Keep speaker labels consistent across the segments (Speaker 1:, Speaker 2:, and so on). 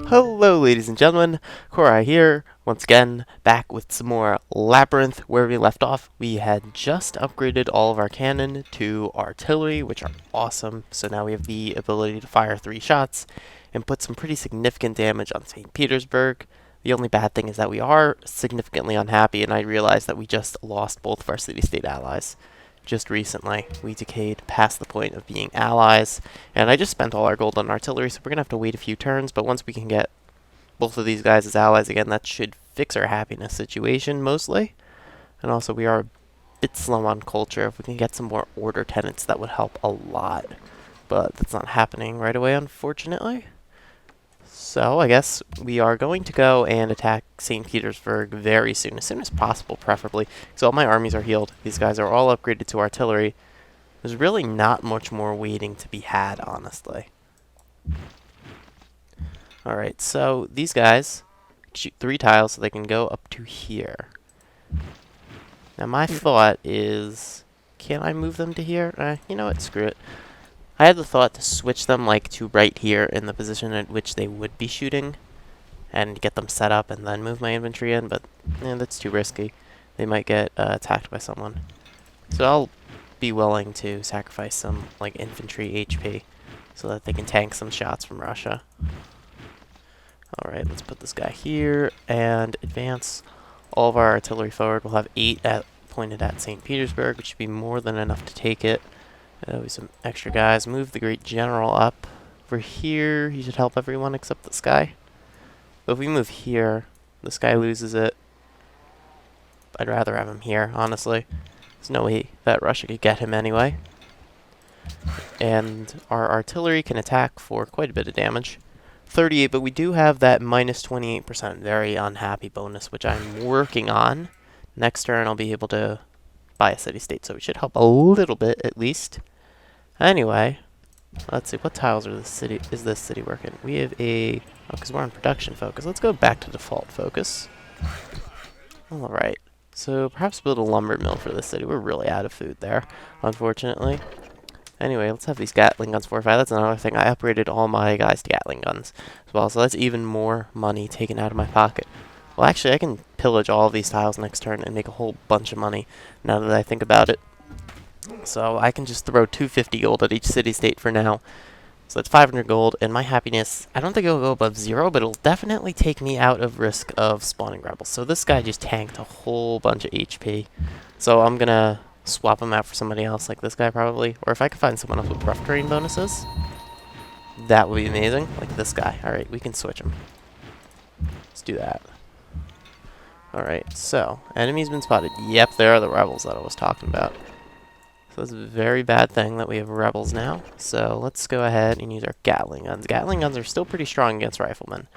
Speaker 1: Hello, ladies and gentlemen. Korai here, once again, back with some more Labyrinth. Where we left off, we had just upgraded all of our cannon to artillery, which are awesome. So now we have the ability to fire 3 shots and put some pretty significant damage on St. Petersburg. The only bad thing is that we are significantly unhappy, and I realized that we just lost both of our city-state allies. Just recently, we decayed past the point of being allies, and I just spent all our gold on artillery, so we're gonna have to wait a few turns, but once we can get both of these guys as allies again, that should fix our happiness situation mostly. And also, we are a bit slow on culture. If we can get some more order tenants, that would help a lot, but that's not happening right away, unfortunately. So I guess we are going to go and attack St. Petersburg very soon, as soon as possible, preferably, because all my armies are healed. These guys are all upgraded to artillery. There's really not much more waiting to be had, honestly. Alright, so these guys shoot 3 tiles so they can go up to here. Now my thought is, can I move them to here? You know what, screw it. I had the thought to switch them like to right here in the position at which they would be shooting and get them set up and then move my infantry in, but that's too risky. They might get attacked by someone. So I'll be willing to sacrifice some like infantry HP so that they can tank some shots from Russia. Alright, let's put this guy here and advance all of our artillery forward. We'll have 8 pointed at St. Petersburg, which should be more than enough to take it. With some extra guys. Move the Great General up. Over here, he should help everyone except this guy. But if we move here, this guy loses it. I'd rather have him here, honestly. There's no way that Russia could get him anyway. And our artillery can attack for quite a bit of damage. 38, but we do have that minus 28% very unhappy bonus, which I'm working on. Next turn, I'll be able to buy a city-state, so we should help a little bit, at least. Anyway, let's see, what tiles is this city working? We have a, because we're on production focus. Let's go back to default focus. Alright, so perhaps build a lumber mill for this city. We're really out of food there, unfortunately. Anyway, let's have these Gatling guns fortified. That's another thing. I upgraded all my guys to Gatling guns as well, so that's even more money taken out of my pocket. Well, actually, I can pillage all of these tiles next turn and make a whole bunch of money, now that I think about it. So I can just throw 250 gold at each city-state for now. So that's 500 gold, and my happiness, I don't think it'll go above 0, but it'll definitely take me out of risk of spawning rebels. So this guy just tanked a whole bunch of HP. So I'm gonna swap him out for somebody else, like this guy probably. Or if I can find someone else with rough terrain bonuses, that would be amazing. Like this guy. Alright, we can switch him. Let's do that. Alright, so, enemy's been spotted. Yep, there are the rebels that I was talking about. So it's a very bad thing that we have rebels now. So let's go ahead and use our Gatling guns. Gatling guns are still pretty strong against riflemen.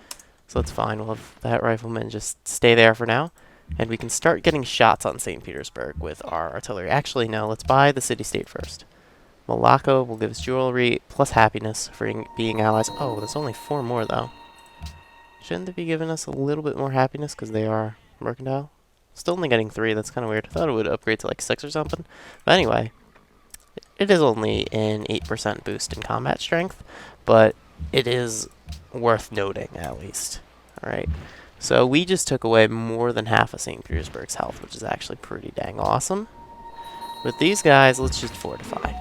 Speaker 1: So that's fine. We'll have that rifleman just stay there for now. And we can start getting shots on St. Petersburg with our artillery. Actually, no, let's buy the city-state first. Malacca will give us jewelry plus happiness for being allies. Oh, there's only 4 more, though. Shouldn't they be giving us a little bit more happiness because they are mercantile? Still only getting 3. That's kind of weird. I thought it would upgrade to like 6 or something. But anyway, it is only an 8% boost in combat strength, but it is worth noting at least. Alright, so we just took away more than half of St. Petersburg's health, which is actually pretty dang awesome. With these guys, let's just fortify.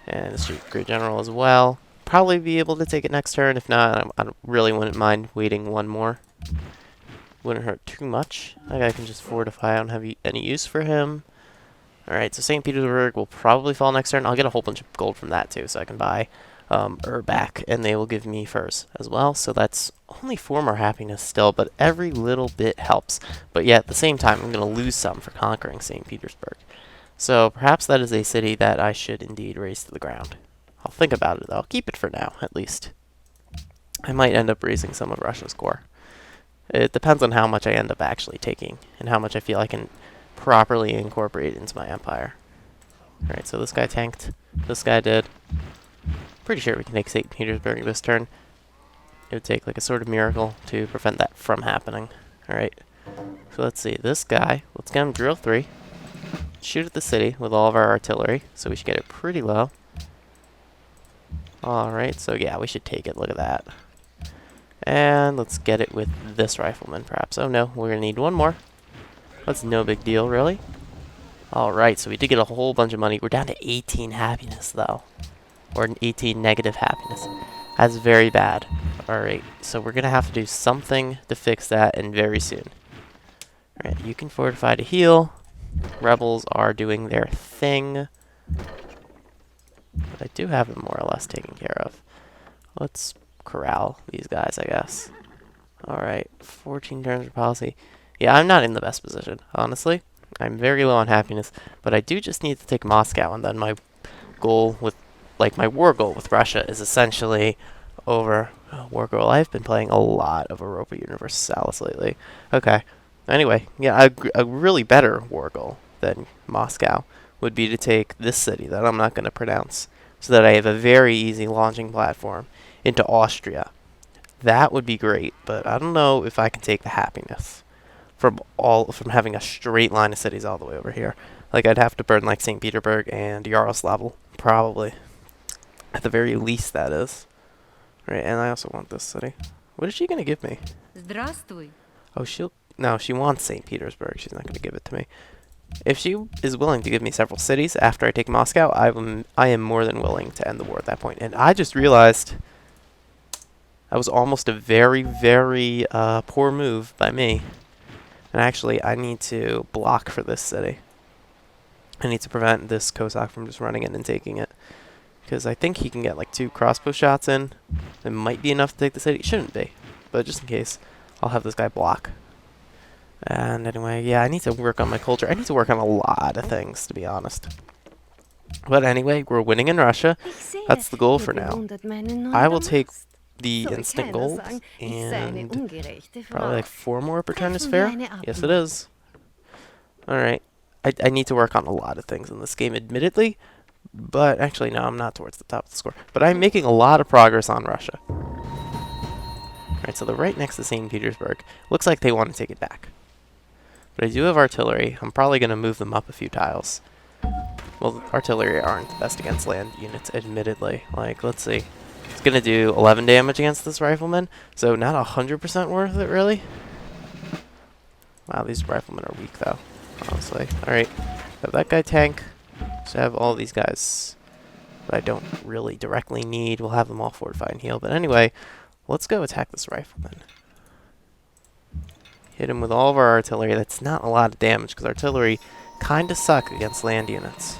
Speaker 1: And let's shoot Great General as well. Probably be able to take it next turn. If not, I really wouldn't mind waiting one more. Wouldn't hurt too much. That guy can just fortify. I don't have any use for him. Alright, so St. Petersburg will probably fall next turn. I'll get a whole bunch of gold from that too, so I can buy back, and they will give me furs as well. So that's only 4 more happiness still, but every little bit helps. But yet at the same time, I'm going to lose some for conquering St. Petersburg. So perhaps that is a city that I should indeed raise to the ground. I'll think about it though. I'll keep it for now, at least. I might end up raising some of Russia's core. It depends on how much I end up actually taking, and how much I feel I can properly incorporate into my empire. Alright, so this guy tanked. This guy did. Pretty sure we can take St. Petersburg this turn. It would take like a sort of miracle to prevent that from happening. Alright, so let's see. This guy, let's get him drill 3. Shoot at the city with all of our artillery, so we should get it pretty low. Alright, so yeah, we should take it. Look at that. And let's get it with this rifleman, perhaps. Oh no, we're going to need one more. That's no big deal, really. Alright, so we did get a whole bunch of money. We're down to 18 happiness, though. Or 18 negative happiness. That's very bad. Alright, so we're going to have to do something to fix that, and very soon. Alright, you can fortify to heal. Rebels are doing their thing. But I do have them more or less taken care of. Let's corral these guys, I guess. Alright, 14 turns for policy. Yeah, I'm not in the best position, honestly. I'm very low on happiness, but I do just need to take Moscow, and then my goal with, like, my war goal with Russia is essentially over. War goal, I've been playing a lot of Europa Universalis lately. Okay. Anyway, yeah, a really better war goal than Moscow would be to take this city that I'm not going to pronounce, so that I have a very easy launching platform into Austria. That would be great, but I don't know if I can take the happiness from having a straight line of cities all the way over here. Like, I'd have to burn like St. Petersburg and Yaroslavl, probably. At the very least, that is. Right, and I also want this city. What is she going to give me?
Speaker 2: Здравствуй.
Speaker 1: Oh, no, she wants St. Petersburg. She's not going to give it to me. If she is willing to give me several cities after I take Moscow, I am more than willing to end the war at that point. And I just realized that was almost a very, very poor move by me. And actually, I need to block for this city. I need to prevent this Cossack from just running in and taking it. Because I think he can get like 2 crossbow shots in. It might be enough to take the city. It shouldn't be. But just in case, I'll have this guy block. And anyway, yeah, I need to work on my culture. I need to work on a lot of things, to be honest. But anyway, we're winning in Russia. That's the goal for now. I will take the instant gold and probably like 4 more per turn is fair. Yes, it is. Alright. I need to work on a lot of things in this game, admittedly. But actually, no, I'm not towards the top of the score. But I'm making a lot of progress on Russia. Alright, so they're right next to St. Petersburg. Looks like they want to take it back. But I do have artillery. I'm probably going to move them up a few tiles. Well, artillery aren't the best against land units, admittedly. Like, let's see. It's going to do 11 damage against this rifleman, so not 100% worth it, really. Wow, these riflemen are weak, though, honestly. Alright, have that guy tank. So I have all these guys that I don't really directly need. We'll have them all fortify and heal. But anyway, let's go attack this rifleman. Hit him with all of our artillery. That's not a lot of damage, because artillery kind of suck against land units.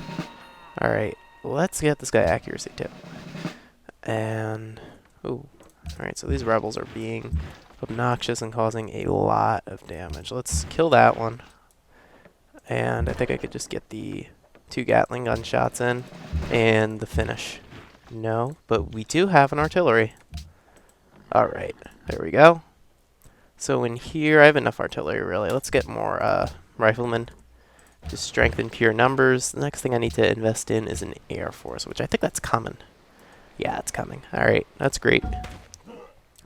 Speaker 1: Alright, let's get this guy accuracy, too. And, ooh. Alright, so these rebels are being obnoxious and causing a lot of damage. Let's kill that one. And I think I could just get the 2 Gatling gun shots in and the finish. No, but we do have an artillery. Alright, there we go. So in here, I have enough artillery, really. Let's get more riflemen to strengthen pure numbers. The next thing I need to invest in is an air force, which I think that's coming. Yeah, it's coming. Alright, that's great.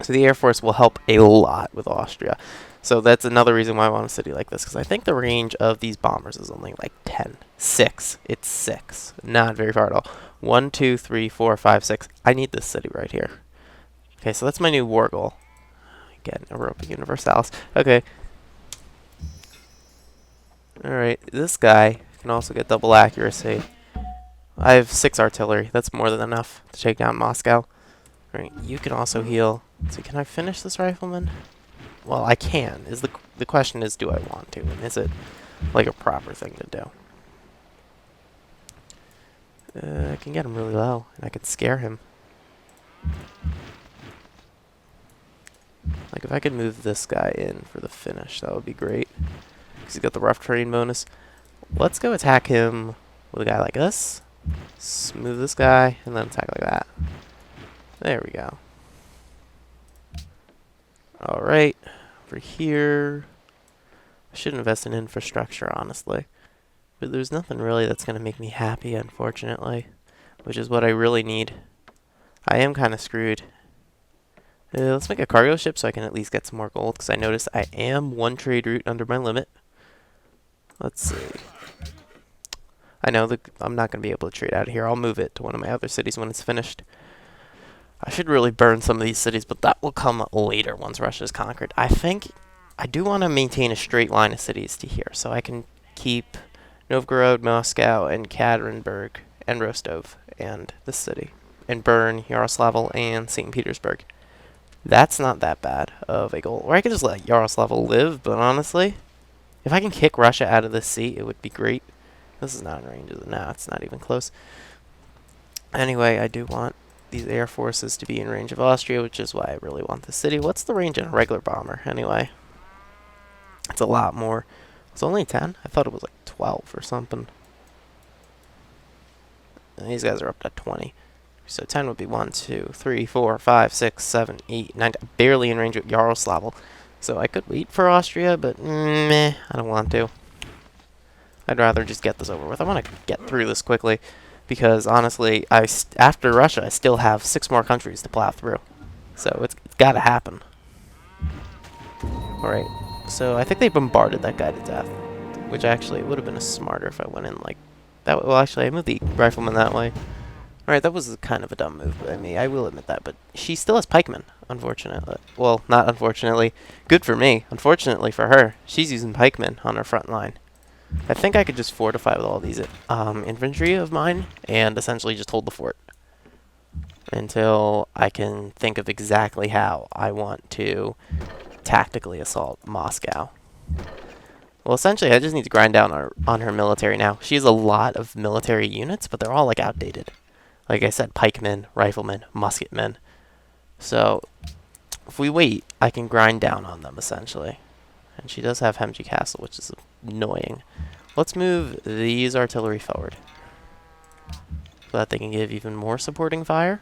Speaker 1: So the air force will help a lot with Austria. So that's another reason why I want a city like this, because I think the range of these bombers is only like 10. 6. It's 6. Not very far at all. 1, 2, 3, 4, 5, 6. I need this city right here. Okay, so that's my new war goal. Again, Europa Universalis. Okay. Alright, this guy can also get double accuracy. I have 6 artillery. That's more than enough to take down Moscow. Alright, you can also heal. So can I finish this rifleman? Well, I can. The question is, do I want to? And is it like a proper thing to do? I can get him really low, and I could scare him. Like, if I could move this guy in for the finish, that would be great. Because he's got the rough terrain bonus. Let's go attack him with a guy like this. Smooth this guy, and then attack like that. There we go. Alright, over here. I should invest in infrastructure, honestly. But there's nothing really that's going to make me happy, unfortunately. Which is what I really need. I am kind of screwed. Let's make a cargo ship so I can at least get some more gold, because I noticed I am 1 trade route under my limit. Let's see. I know that I'm not going to be able to trade out of here. I'll move it to one of my other cities when it's finished. I should really burn some of these cities, but that will come later once Russia is conquered. I think I do want to maintain a straight line of cities to here, so I can keep Novgorod, Moscow, and Ekaterinburg, and Rostov, and this city, and burn Yaroslavl and St. Petersburg. That's not that bad of a goal. Or I could just let Yaroslavl live, but honestly, if I can kick Russia out of this sea, it would be great. This is not in range, is it? No, it's not even close. Anyway, I do want these air forces to be in range of Austria, which is why I really want the city. What's the range in a regular bomber, anyway? It's a lot more. It's only 10? I thought it was like 12 or something. And these guys are up to 20. So 10 would be 1, 2, 3, 4, 5, 6, 7, 8, 9. Barely in range with Yaroslavl. So I could wait for Austria, but meh, I don't want to. I'd rather just get this over with. I want to get through this quickly. Because honestly, after Russia, I still have 6 more countries to plow through. So it's got to happen. Alright, so I think they bombarded that guy to death. Which actually would have been smarter if I went in like that. Well, actually, I moved the rifleman that way. Alright, that was kind of a dumb move by me. I will admit that. But she still has pikemen, unfortunately. Well, not unfortunately. Good for me. Unfortunately for her. She's using pikemen on her front line. I think I could just fortify with all these infantry of mine and essentially just hold the fort until I can think of exactly how I want to tactically assault Moscow. Well, essentially, I just need to grind down on her military now. She has a lot of military units, but they're all like outdated. Like I said, pikemen, riflemen, musketmen. So if we wait, I can grind down on them essentially. And she does have Hemji Castle, which is annoying. Let's move these artillery forward so that they can give even more supporting fire.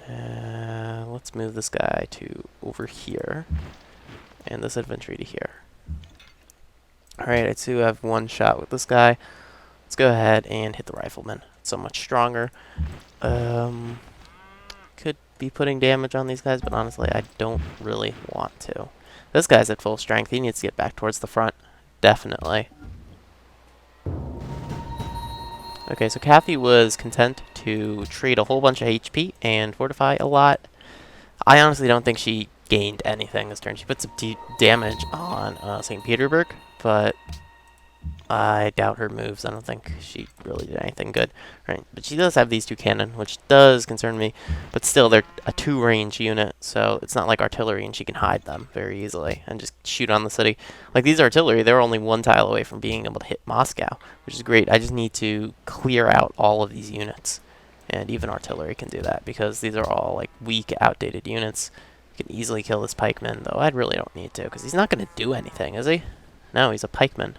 Speaker 1: Let's move this guy to over here and this infantry to here. Alright, I do have one shot with this guy. Let's go ahead and hit the rifleman. It's so much stronger. Could be putting damage on these guys, but honestly, I don't really want to. This guy's at full strength. He needs to get back towards the front. Definitely. Okay, so Kathy was content to trade a whole bunch of HP and fortify a lot. I honestly don't think she gained anything this turn. She put some damage on St. Petersburg, but I doubt her moves. I don't think she really did anything good. Right, but she does have these 2 cannon, which does concern me. But still, they're a 2-range unit, so it's not like artillery, and she can hide them very easily and just shoot on the city. Like these artillery, they're only 1 tile away from being able to hit Moscow, which is great. I just need to clear out all of these units, and even artillery can do that because these are all like weak, outdated units. You can easily kill this pikeman, though I really don't need to because he's not going to do anything, is he? No, he's a pikeman.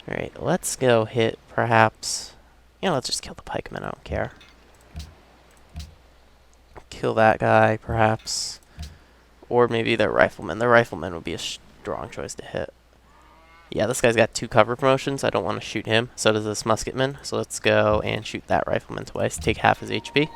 Speaker 1: Alright, let's go hit, perhaps... Yeah, let's just kill the pikeman, I don't care. Kill that guy, perhaps. Or maybe their rifleman. Their rifleman would be a strong choice to hit. Yeah, this guy's got 2 cover promotions. I don't want to shoot him. So does this musketman. So let's go and shoot that rifleman twice. Take half his HP.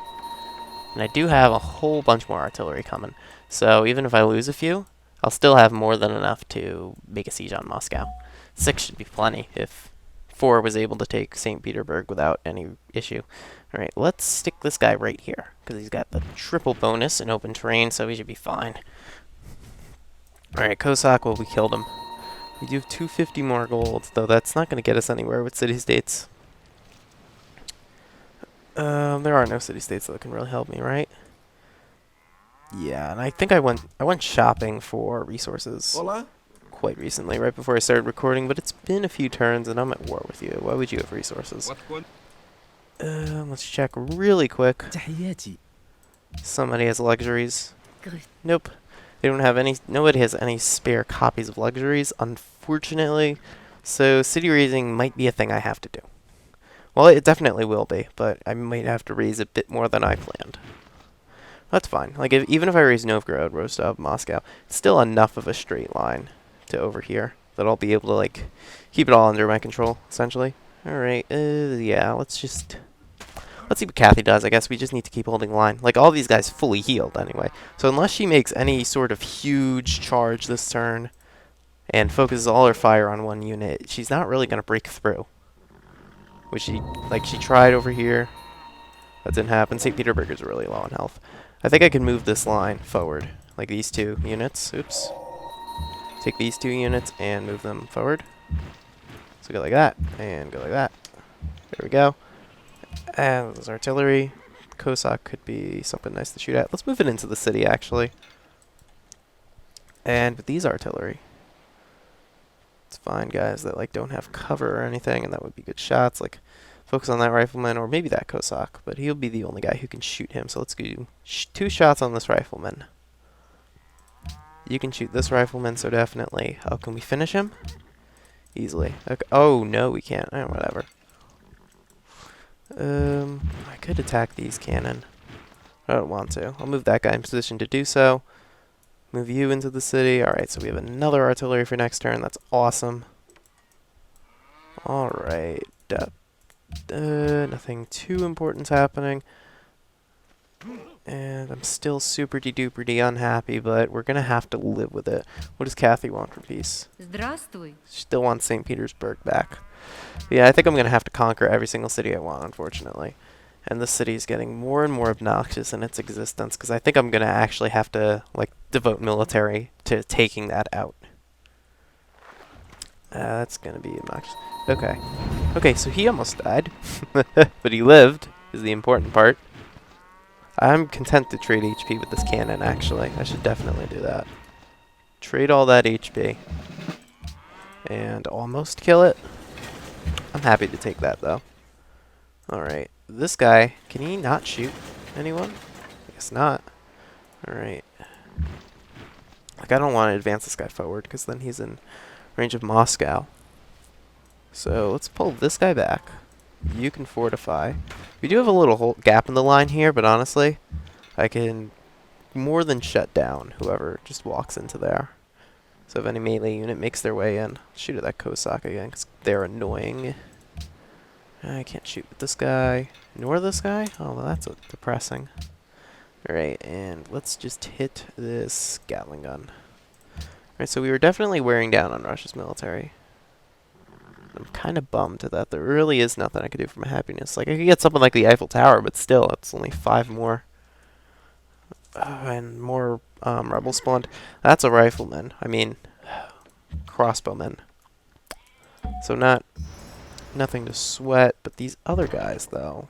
Speaker 1: And I do have a whole bunch more artillery coming. So even if I lose a few, I'll still have more than enough to make a siege on Moscow. 6 should be plenty if 4 was able to take St. Petersburg without any issue. Alright, let's stick this guy right here, because he's got the triple bonus in open terrain, so he should be fine. Alright, Cossack, well, we killed him. We do have 250 more gold, though that's not going to get us anywhere with city-states. There are no city-states that can really help me, right? Yeah, and I think I went shopping for resources.
Speaker 2: Hola?
Speaker 1: Quite recently, right before I started recording, but it's been a few turns and I'm at war with you. Why would you have resources? Let's check really quick. Somebody has luxuries. Nope. They don't have any, nobody has any spare copies of luxuries, unfortunately. So city raising might be a thing I have to do. Well, it definitely will be, but I might have to raise a bit more than I planned. That's fine. Like, even if I raise Novgorod, Rostov, Moscow, it's still enough of a straight line to over here that I'll be able to like keep it all under my control essentially. Alright, yeah, let's see what Kathy does. I guess we just need to keep holding the line. Like, all these guys fully healed anyway, so unless she makes any sort of huge charge this turn and focuses all her fire on one unit, she's not really going to break through, which she tried over here. That didn't happen. St. Petersburg really low on health. I think I can move this line forward, like these 2 units. Oops. Take these 2 units and move them forward. So go like that, and go like that. There we go. And there's artillery. Cossack could be something nice to shoot at. Let's move it into the city, actually. And with these artillery, let's find guys that like don't have cover or anything, and that would be good shots. Like, focus on that rifleman, or maybe that Cossack, but he'll be the only guy who can shoot him. So let's do 2 shots on this rifleman. You can shoot this rifleman, so definitely. Oh, can we finish him? Easily. Okay. Oh, no, we can't. Whatever. I could attack these cannon. I don't want to. I'll move that guy in position to do so. Move you into the city. Alright, so we have another artillery for next turn. That's awesome. Alright. Nothing too important's happening. And I'm still super de-duper unhappy, but we're gonna have to live with it. What does Kathy want for peace?
Speaker 2: Здравствуй.
Speaker 1: She still wants St. Petersburg back. Yeah, I think I'm gonna have to conquer every single city I want, unfortunately. And this city is getting more and more obnoxious in its existence, because I think I'm gonna actually have to, like, devote military to taking that out. That's gonna be obnoxious. Okay. Okay, so he almost died. But he lived, is the important part. I'm content to trade HP with this cannon, actually. I should definitely do that. Trade all that HP. And almost kill it. I'm happy to take that, though. Alright. This guy, can he not shoot anyone? I guess not. Alright. Like, I don't want to advance this guy forward, because then he's in range of Moscow. So, let's pull this guy back. You can fortify. We do have a little gap in the line here, but honestly, I can more than shut down whoever just walks into there. So if any melee unit makes their way in, shoot at that Cossack again, because they're annoying. I can't shoot with this guy, nor this guy? Oh, well, that's depressing. Alright, and let's just hit this Gatling gun. Alright, so we were definitely wearing down on Russia's military. I'm kind of bummed that there really is nothing I could do for my happiness. Like, I could get something like the Eiffel Tower, but still, it's only 5 more. And more rebel spawned. That's a rifleman. I mean, crossbowmen. So nothing to sweat, but these other guys, though,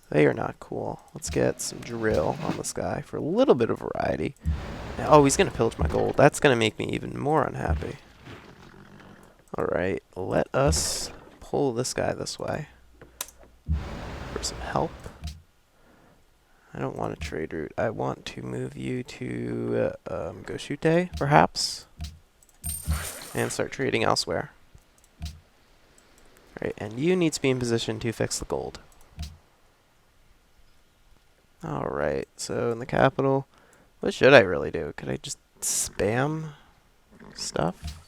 Speaker 1: they are not cool. Let's get some drill on this guy for a little bit of variety. Oh, he's going to pillage my gold. That's going to make me even more unhappy. Alright, let us pull this guy this way for some help. I don't want a trade route. I want to move you to Goshute, perhaps, and start trading elsewhere. Right, and you need to be in position to fix the gold. Alright, so in the capital, what should I really do? Could I just spam stuff?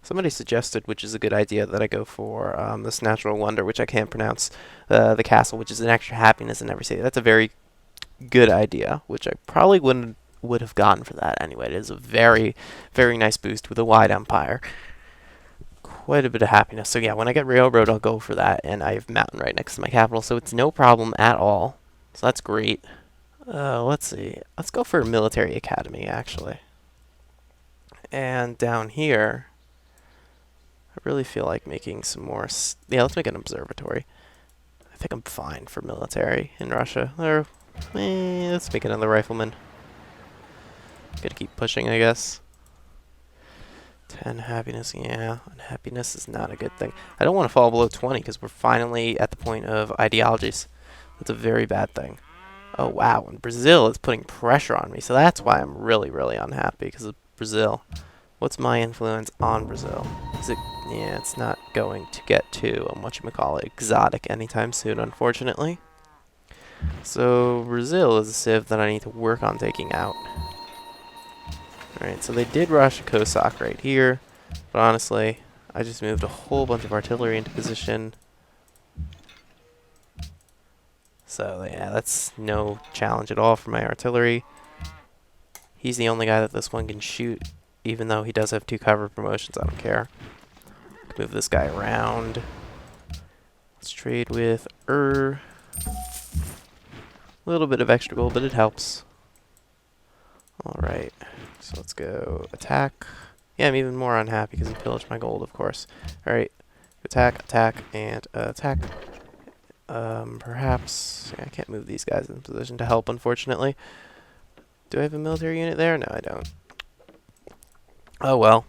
Speaker 1: Somebody suggested, which is a good idea, that I go for this natural wonder, which I can't pronounce, the castle, which is an extra happiness in every city. That's a very good idea, which I probably would have gotten for that anyway. It is a very, very nice boost with a wide empire. Quite a bit of happiness. So yeah, when I get railroad, I'll go for that, and I have mountain right next to my capital, so it's no problem at all. So that's great. Let's see. Let's go for a military academy, actually. And down here, I really feel like making some more... yeah, let's make an observatory. I think I'm fine for military in Russia. Or, let's make another rifleman. Gotta keep pushing, I guess. 10 happiness, yeah. Unhappiness is not a good thing. I don't want to fall below 20 because we're finally at the point of ideologies. That's a very bad thing. Oh, wow. And Brazil is putting pressure on me. So that's why I'm really, really unhappy, because of Brazil. What's my influence on Brazil? Is it... yeah, it's not going to get to, whatchamacallit, exotic anytime soon, unfortunately. So Brazil is a civ that I need to work on taking out. Alright, so they did rush a Cossack right here, but honestly, I just moved a whole bunch of artillery into position. So yeah, that's no challenge at all for my artillery. He's the only guy that this one can shoot, even though he does have 2 cover promotions. I don't care. Move this guy around. Let's trade with A little bit of extra gold, but it helps. Alright, so let's go attack. Yeah, I'm even more unhappy because he pillaged my gold, of course. Alright, attack, attack, and attack. Perhaps... I can't move these guys in position to help, unfortunately. Do I have a military unit there? No, I don't. Oh well.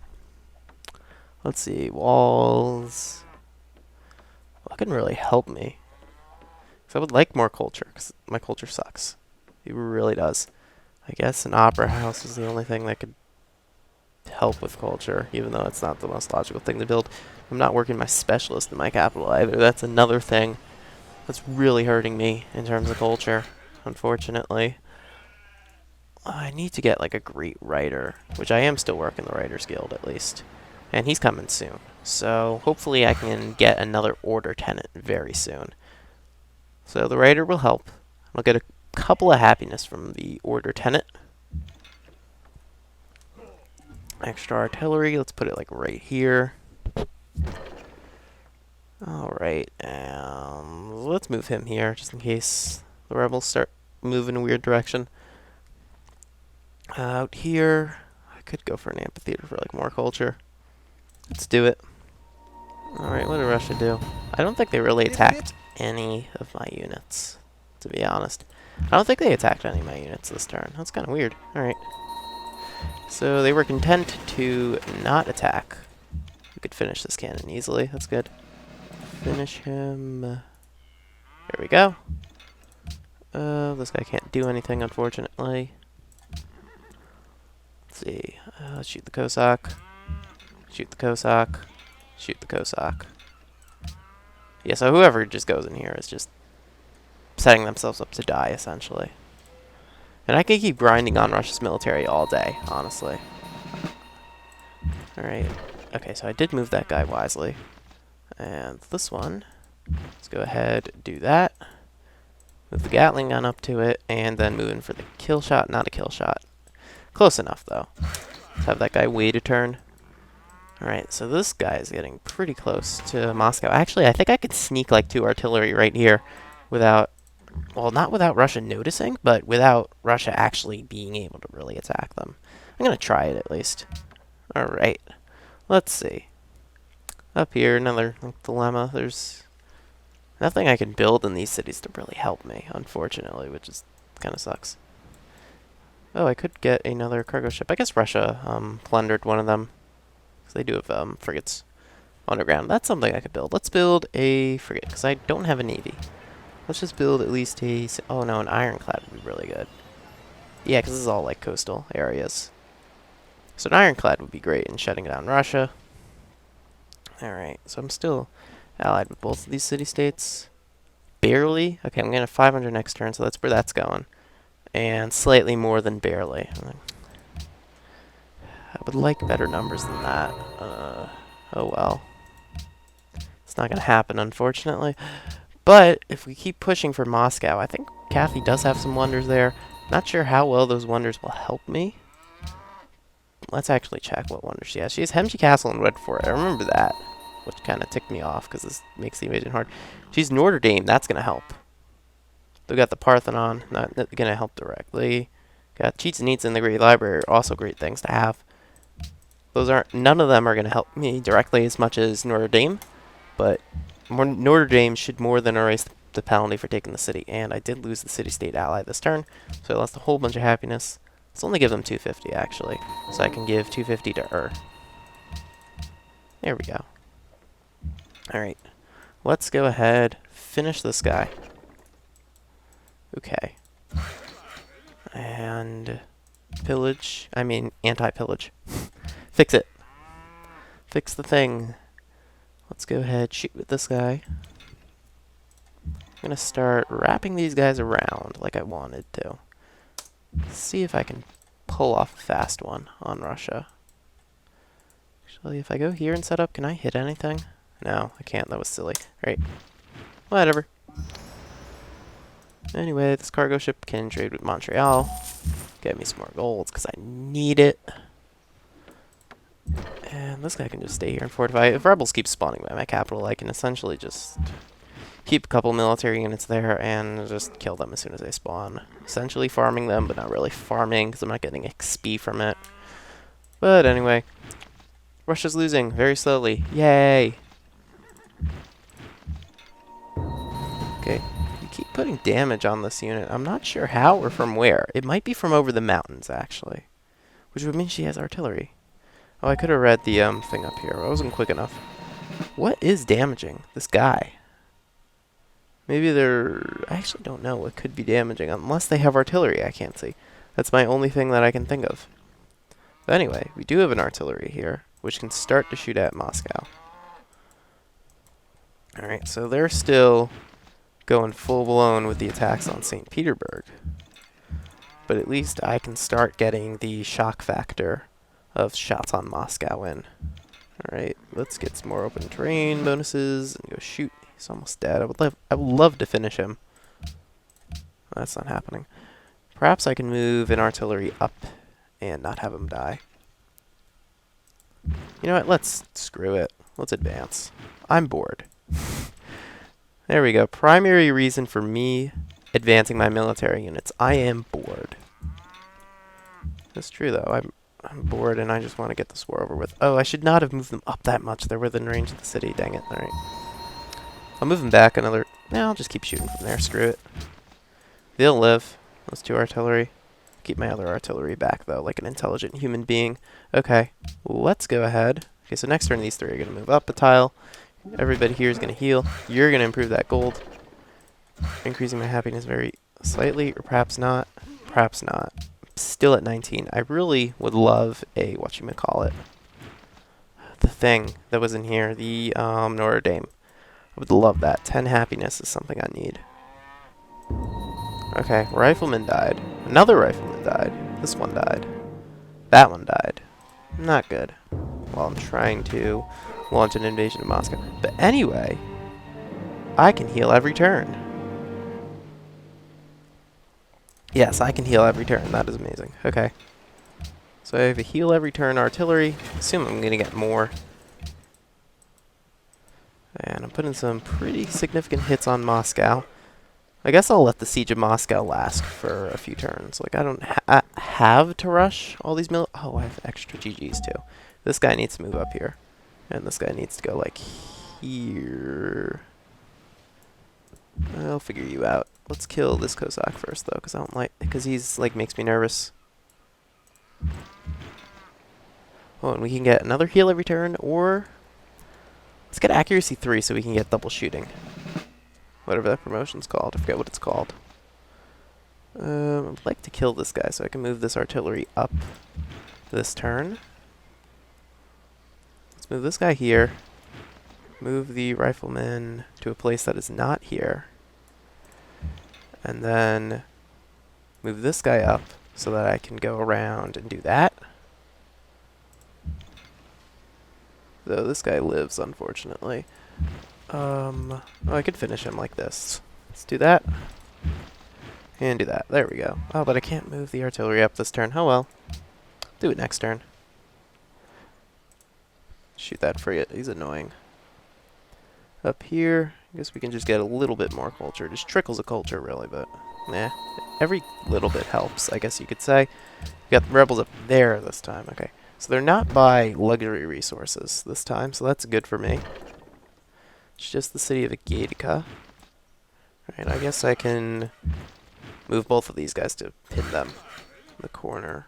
Speaker 1: Let's see, walls... Well, that couldn't really help me. Because I would like more culture, because my culture sucks. It really does. I guess an opera house is the only thing that could help with culture, even though it's not the most logical thing to build. I'm not working my specialist in my capital either. That's another thing that's really hurting me in terms of culture, unfortunately. I need to get like a great writer, which I am still working the Writers Guild at least. And he's coming soon. So hopefully I can get another order tenant very soon. So the writer will help. I'll get a couple of happiness from the order tenant. Extra artillery, let's put it like right here. Alright, let's move him here just in case the rebels start moving in a weird direction. Out here, I could go for an amphitheater for like more culture. Let's do it. Alright, what did Russia do? I don't think they really attacked any of my units, to be honest. I don't think they attacked any of my units this turn. That's kind of weird. Alright. So they were content to not attack. We could finish this cannon easily. That's good. Finish him. There we go. This guy can't do anything, unfortunately. Let's see. Shoot the Cossack. Shoot the Cossack. Shoot the Cossack. Yeah, so whoever just goes in here is just setting themselves up to die, essentially. And I can keep grinding on Russia's military all day, honestly. Alright. Okay, so I did move that guy wisely. And this one, let's go ahead and do that. Move the Gatling gun up to it, and then move in for the kill shot. Not a kill shot. Close enough, though. Let's have that guy wait a turn. Alright, so this guy is getting pretty close to Moscow. Actually, I think I could sneak like 2 artillery right here without... Well, not without Russia noticing, but without Russia actually being able to really attack them. I'm going to try it at least. Alright, let's see. Up here, another dilemma. There's nothing I can build in these cities to really help me, unfortunately, which is kind of sucks. Oh, I could get another cargo ship. I guess Russia plundered one of them. Because they do have frigates underground. That's something I could build. Let's build a frigate, because I don't have a navy. Let's just build at least a... Oh no, an ironclad would be really good. Yeah, because this is all like coastal areas. So an ironclad would be great in shutting down Russia. Alright, so I'm still allied with both of these city-states. Barely. Okay, I'm going to have 500 next turn, so that's where that's going. And slightly more than barely. I would like better numbers than that. Oh well. It's not going to happen, unfortunately. But if we keep pushing for Moscow, I think Kathy does have some wonders there. Not sure how well those wonders will help me. Let's actually check what wonders she has. She has Hemji Castle and Red Fort. I remember that, which kind of ticked me off because this makes the invasion hard. She's Notre Dame. That's going to help. They've got the Parthenon. Not going to help directly. Got Cheats and Eats in the Great Library. Also great things to have. Those aren't... None of them are going to help me directly as much as Notre Dame. But Notre Dame should more than erase the penalty for taking the city. And I did lose the city-state ally this turn. So I lost a whole bunch of happiness. Let's only give them 250, actually. So I can give 250 to There we go. Alright. Let's go ahead. Finish this guy. Okay. And... Pillage. I mean, anti-pillage. Fix it. Fix the thing. Let's go ahead, shoot with this guy. I'm gonna start wrapping these guys around like I wanted to. See if I can pull off a fast one on Russia. Actually, if I go here and set up, can I hit anything? No, I can't. That was silly. Alright. Whatever. Anyway, this cargo ship can trade with Montreal. Get me some more golds, because I need it. And this guy can just stay here and fortify. If rebels keep spawning by my capital, I can essentially just keep a couple military units there and just kill them as soon as they spawn. Essentially farming them, but not really farming because I'm not getting XP from it. But anyway, Russia's losing very slowly. Yay! Okay, you keep putting damage on this unit. I'm not sure how or from where. It might be from over the mountains, actually. Which would mean she has artillery. Oh, I could have read the thing up here. I wasn't quick enough. What is damaging this guy? Maybe they're... I actually don't know what could be damaging. Unless they have artillery, I can't see. That's my only thing that I can think of. But anyway, we do have an artillery here, which can start to shoot at Moscow. Alright, so they're still going full-blown with the attacks on St. Petersburg. But at least I can start getting the shock factor of shots on Moscow in. Alright, let's get some more open terrain bonuses and go shoot. He's almost dead. I would love to finish him. That's not happening. Perhaps I can move an artillery up and not have him die. You know what? Let's screw it. Let's advance. I'm bored. There we go. Primary reason for me advancing my military units. I am bored. That's true, though. I'm bored, and I just want to get this war over with. Oh, I should not have moved them up that much. They're within range of the city. Dang it. All right. I'll move them back another... No, I'll just keep shooting from there. Screw it. They'll live. Those two artillery. Keep my other artillery back, though, like an intelligent human being. Okay. Let's go ahead. Okay, so next turn, these three are going to move up a tile. Everybody here is going to heal. You're going to improve that gold. Increasing my happiness very slightly, or perhaps not. Perhaps not. Still at 19. I really would love a, whatchamacallit, the thing that was in here, the Notre Dame. I would love that. 10 happiness is something I need. Okay, rifleman died. Another rifleman died. This one died. That one died. Not good. While I'm trying to launch an invasion of Moscow. But anyway, I can heal every turn. Yes, I can heal every turn. That is amazing. Okay. So I have a heal every turn artillery. Assume I'm going to get more. And I'm putting some pretty significant hits on Moscow. I guess I'll let the siege of Moscow last for a few turns. Like, I don't have to rush all these Oh, I have extra GGs too. This guy needs to move up here. And this guy needs to go, like, here. I'll figure you out. Let's kill this Cossack first, though, because I don't like... Because he's, like, makes me nervous. Oh, and we can get another heal every turn, or... Let's get accuracy 3 so we can get double shooting. Whatever that promotion's called. I forget what it's called. I'd like to kill this guy so I can move this artillery up this turn. Let's move this guy here. Move the rifleman to a place that is not here. And then move this guy up so that I can go around and do that. Though this guy lives, unfortunately. Oh, I could finish him like this. Let's do that. And do that. There we go. Oh, but I can't move the artillery up this turn. Oh well. Do it next turn. Shoot that free. He's annoying. Up here, I guess we can just get a little bit more culture. Just trickles of culture, really, but nah. Every little bit helps, I guess you could say. We got the rebels up there this time. Okay. So they're not by luxury resources this time, so that's good for me. It's just the city of Agatica. Alright, I guess I can move both of these guys to pin them in the corner.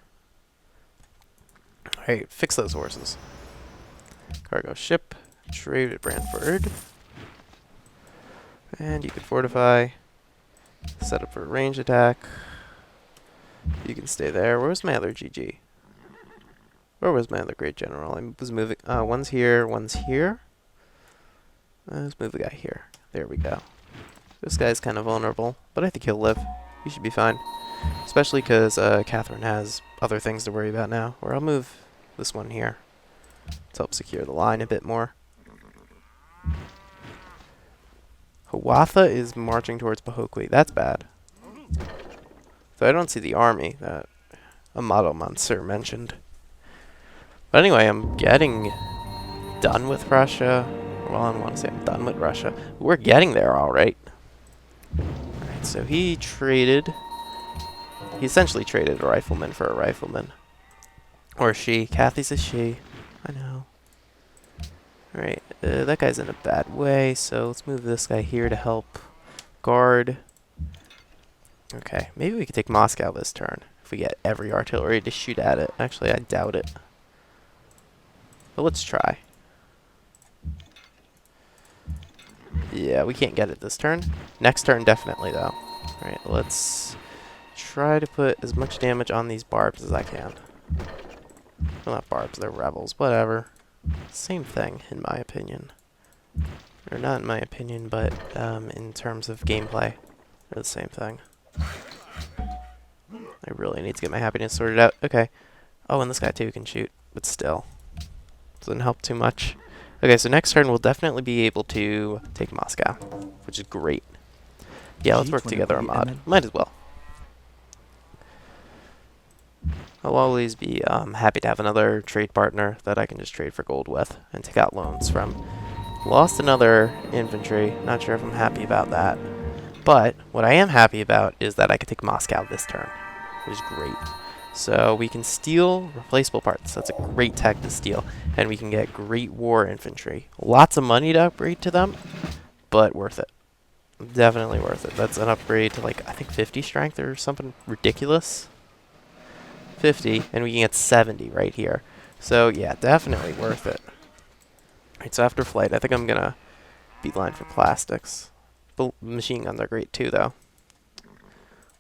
Speaker 1: Alright, fix those horses. Cargo ship. Trade at Brantford. And you can fortify. Set up for a range attack. You can stay there. Where's my other GG? Where was my other great general? I was moving. One's here, one's here. Let's move the guy here. There we go. This guy's kind of vulnerable, but I think he'll live. He should be fine. Especially because Catherine has other things to worry about now. Or I'll move this one here to help secure the line a bit more. Hiawatha is marching towards Pahokwi. That's bad. So I don't see the army that Amato Mansur mentioned. But anyway, I'm getting done with Russia. Well, I don't want to say I'm done with Russia. We're getting there, all right. Alright, so he essentially traded a rifleman for a rifleman. Or she. Kathy's a she. I know. Alright, that guy's in a bad way, so let's move this guy here to help guard. Okay, maybe we could take Moscow this turn if we get every artillery to shoot at it. Actually, I doubt it. But let's try. Yeah, we can't get it this turn. Next turn, definitely, though. Alright, let's try to put as much damage on these barbs as I can. Well, not barbs, they're rebels. Whatever. Same thing, in my opinion. Or not in my opinion, but in terms of gameplay, they're the same thing. I really need to get my happiness sorted out. Okay. Oh, and this guy too can shoot, but still. Doesn't help too much. Okay, so next turn we'll definitely be able to take Moscow, which is great. Yeah, let's work together on mod. Might as well. I'll always be happy to have another trade partner that I can just trade for gold with and take out loans from. Lost another infantry. Not sure if I'm happy about that. But what I am happy about is that I can take Moscow this turn, which is great. So we can steal replaceable parts. That's a great tech to steal. And we can get great war infantry. Lots of money to upgrade to them, but worth it. Definitely worth it. That's an upgrade to like, I think 50 strength or something ridiculous. 50, and we can get 70 right here. So yeah, definitely worth it. Alright, so after flight, I think I'm going to beeline for plastics. Machine guns are great too, though.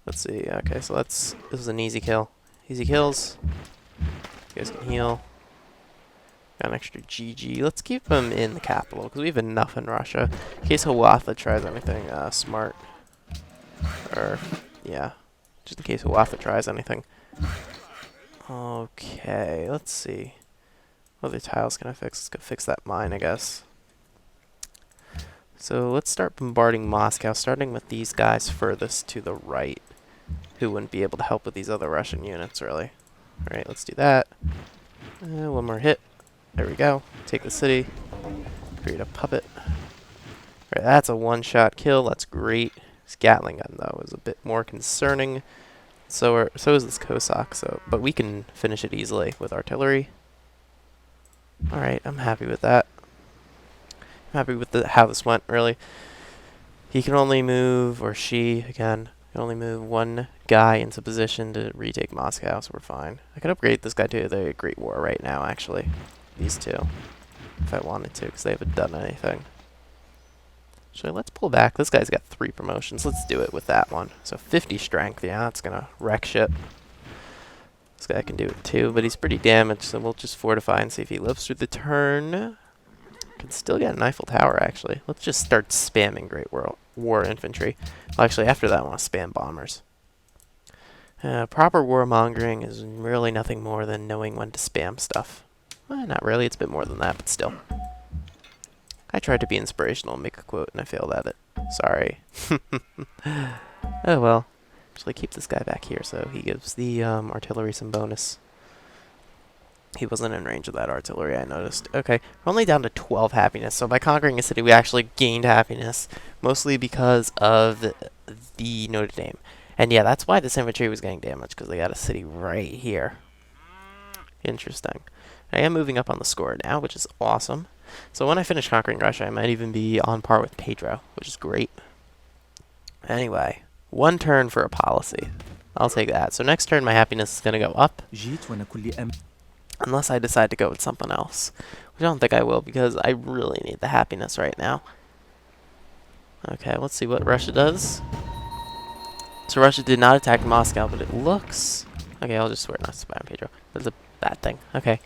Speaker 1: Let's see. Okay, so this is an easy kill. Easy kills. You guys can heal. Got an extra GG. Let's keep him in the capital, because we have enough in Russia. In case Hiawatha tries anything smart. Or, yeah. Just in case Hiawatha tries anything. Okay, let's see. What other tiles can I fix? Let's go fix that mine, I guess. So let's start bombarding Moscow, starting with these guys furthest to the right, who wouldn't be able to help with these other Russian units, really. Alright, let's do that. One more hit. There we go. Take the city. Create a puppet. Alright, that's a one-shot kill. That's great. This Gatling gun, though, is a bit more concerning. So is this Cossack, but we can finish it easily with artillery. Alright, I'm happy with that. I'm happy with how this went, really. He can only move, or she, again, can only move one guy into position to retake Moscow, so we're fine. I could upgrade this guy to the Great War right now, actually. These two. If I wanted to, because they haven't done anything. Actually, let's pull back. This guy's got 3 promotions. Let's do it with that one. So 50 strength, yeah, that's going to wreck shit. This guy can do it too, but he's pretty damaged, so we'll just fortify and see if he lives through the turn. Can still get an Eiffel Tower, actually. Let's just start spamming Great War infantry. Well, actually, after that, I want to spam bombers. Proper warmongering is really nothing more than knowing when to spam stuff. Well, not really. It's a bit more than that, but still. I tried to be inspirational and make a quote, and I failed at it. Sorry. Oh, well. Actually, keep this guy back here so he gives the artillery some bonus. He wasn't in range of that artillery, I noticed. Okay, we're only down to 12 happiness, so by conquering a city, we actually gained happiness, mostly because of the Notre Dame. And yeah, that's why this infantry was getting damaged, because they got a city right here. Interesting. I am moving up on the score now, which is awesome. So when I finish conquering Russia, I might even be on par with Pedro, which is great. Anyway, 1 turn for a policy. I'll take that. So next turn, my happiness is going to go up. Unless I decide to go with something else. Which I don't think I will, because I really need the happiness right now. Okay, let's see what Russia does. So Russia did not attack Moscow, but it looks... Okay, I'll just swear not to spy on Pedro. That's a bad thing. Okay,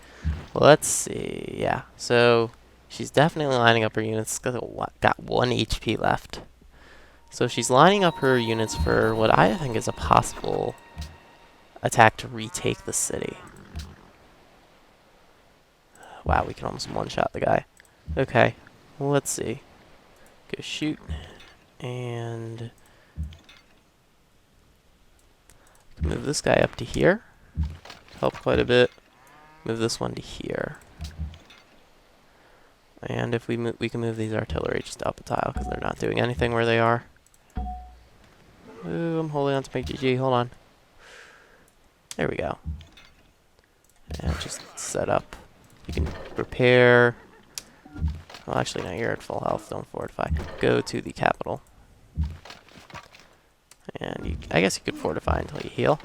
Speaker 1: let's see. Yeah, so she's definitely lining up her units. Got 1 HP left. So she's lining up her units for what I think is a possible attack to retake the city. Wow, we can almost one-shot the guy. Okay, well, let's see. Go shoot. And move this guy up to here. Help quite a bit. Move this one to here. And if we can move these artillery just up a tile because they're not doing anything where they are. Ooh, I'm holding on to my GG. Hold on. There we go. And just set up. You can repair. Well, actually, no, you're at full health. Don't fortify. Go to the capital. And I guess you could fortify until you heal.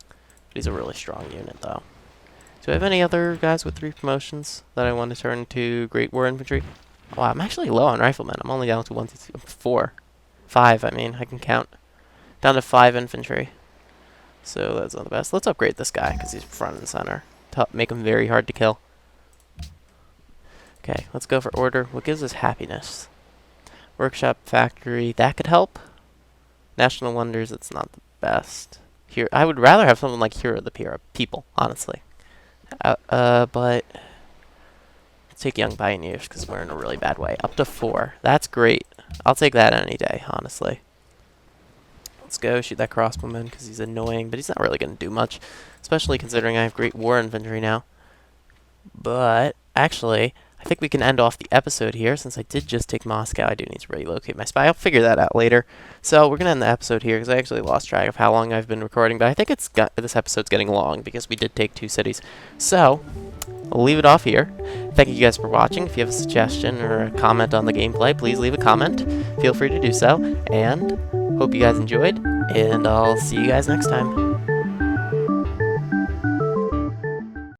Speaker 1: But he's a really strong unit, though. Do I have any other guys with 3 promotions that I want to turn to Great War Infantry? Oh, I'm actually low on Riflemen. I'm only down to 1, 2, 3, 4. 5, I mean. I can count. Down to 5 infantry. So that's not the best. Let's upgrade this guy, because he's front and center. To make him very hard to kill. Okay, let's go for order. What gives us happiness? Workshop, factory. That could help. National Wonders, it's not the best. Here, I would rather have something like Hero of the People, honestly. But let's take Young Pioneers because we're in a really bad way. Up to 4. That's great. I'll take that any day, honestly. Let's go shoot that crossbowman because he's annoying, but he's not really going to do much, especially considering I have Great War Infantry now. But actually, I think we can end off the episode here since I did just take Moscow. I do need to relocate my spy. I'll figure that out later. So we're going to end the episode here because I actually lost track of how long I've been recording. But I think this episode's getting long because we did take 2 cities. So I'll leave it off here. Thank you guys for watching. If you have a suggestion or a comment on the gameplay, please leave a comment. Feel free to do so. And hope you guys enjoyed. And I'll see you guys next time.